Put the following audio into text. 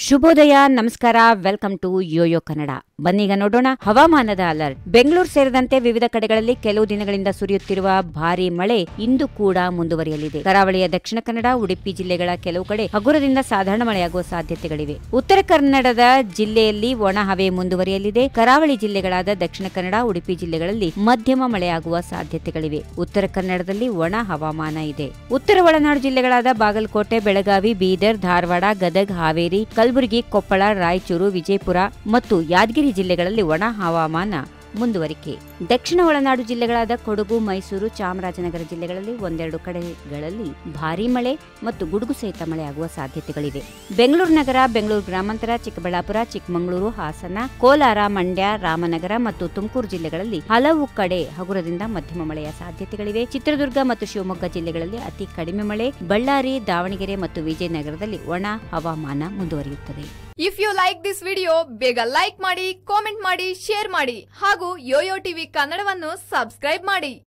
ಶುಭೋದಯ, ನಮಸ್ಕಾರ. Welcome to Yoyo Kannada. ಬನ್ನೀಗ ನೋಡೋಣ ಹವಾಮಾನದ ಅಲರ್ಟ್. ಬೆಂಗಳೂರು ಸೇರಿದಂತೆ ವಿವಿಧ ಕಡೆಗಳಲ್ಲಿ ಕೆಲವು ದಿನಗಳಿಂದ ಸುರಿಯುತ್ತಿರುವ ಭಾರೀ ಮಳೆ ಇಂದು ಕೂಡ ಮುಂದುವರಿಯಲಿದೆ. ಕರಾವಳಿಯ ದಕ್ಷಿಣ ಕನ್ನಡ, ಉಡುಪಿ ಜಿಲ್ಲೆಗಳ ಕೆಲವು ಕಡೆ ಹಗುರದಿಂದ ಸಾಧಾರಣ ಮಳೆಯಾಗುವ ಸಾಧ್ಯತೆಗಳಿವೆ. ಉತ್ತರ ಕನ್ನಡದ ಜಿಲ್ಲೆಯಲ್ಲಿ ಒಣ ಹವೆ ಮುಂದುವರಿಯಲಿದೆ. ಕರಾವಳಿ ಜಿಲ್ಲೆಗಳಾದ ದಕ್ಷಿಣ ಕನ್ನಡ, ಉಡುಪಿ ಜಿಲ್ಲೆಗಳಲ್ಲಿ ಮಧ್ಯಮ ಮಳೆಯಾಗುವ ಸಾಧ್ಯತೆಗಳಿವೆ. ಉತ್ತರ ಕನ್ನಡದಲ್ಲಿ ಒಣ ಹವಾಮಾನ ಇದೆ. ಉತ್ತರ ಒಳನಾಡು ಜಿಲ್ಲೆಗಳಾದ ಬಾಗಲಕೋಟೆ, ಬೆಳಗಾವಿ, ಬೀದರ್, ಧಾರವಾಡ, ಗದಗ, ಹಾವೇರಿ, ಕಲಬುರಗಿ, ಕೊಪ್ಪಳ, ರಾಯಚೂರು, ವಿಜಯಪುರ ಮತ್ತು ಯಾದಗಿರಿ ಜಿಲ್ಲೆಗಳಲ್ಲಿ ಒಣ ಹವಾಮಾನ ಮುಂದುವರಿಕೆ. ದಕ್ಷಿಣ ಒಳನಾಡು ಜಿಲ್ಲೆಗಳಾದ ಕೊಡಗು, ಮೈಸೂರು, ಚಾಮರಾಜನಗರ ಜಿಲ್ಲೆಗಳಲ್ಲಿ ಒಂದೆರಡು ಕಡೆಗಳಲ್ಲಿ ಭಾರೀ ಮಳೆ ಮತ್ತು ಗುಡುಗು ಸಹಿತ ಮಳೆಯಾಗುವ ಸಾಧ್ಯತೆಗಳಿವೆ. ಬೆಂಗಳೂರು ನಗರ, ಬೆಂಗಳೂರು ಗ್ರಾಮಾಂತರ, ಚಿಕ್ಕಬಳ್ಳಾಪುರ, ಚಿಕ್ಕಮಗಳೂರು, ಹಾಸನ, ಕೋಲಾರ, ಮಂಡ್ಯ, ರಾಮನಗರ ಮತ್ತು ತುಮಕೂರು ಜಿಲ್ಲೆಗಳಲ್ಲಿ ಹಲವು ಕಡೆ ಹಗುರದಿಂದ ಮಧ್ಯಮ ಮಳೆಯ ಸಾಧ್ಯತೆಗಳಿವೆ. ಚಿತ್ರದುರ್ಗ ಮತ್ತು ಶಿವಮೊಗ್ಗ ಜಿಲ್ಲೆಗಳಲ್ಲಿ ಅತಿ ಕಡಿಮೆ ಮಳೆ. ಬಳ್ಳಾರಿ, ದಾವಣಗೆರೆ ಮತ್ತು ವಿಜಯನಗರದಲ್ಲಿ ಒಣ ಹವಾಮಾನ ಮುಂದುವರಿಯುತ್ತದೆ. If you like this video, ಬೇಗ ಲೈಕ್ ಮಾಡಿ, ಕಾಮೆಂಟ್ ಮಾಡಿ, ಶೇರ್ ಮಾಡಿ ಹಾಗೂ ಯೋಯೋ ಟಿವಿ ಕನ್ನಡವನ್ನು ಸಬ್ಸ್ಕ್ರೈಬ್ ಮಾಡಿ.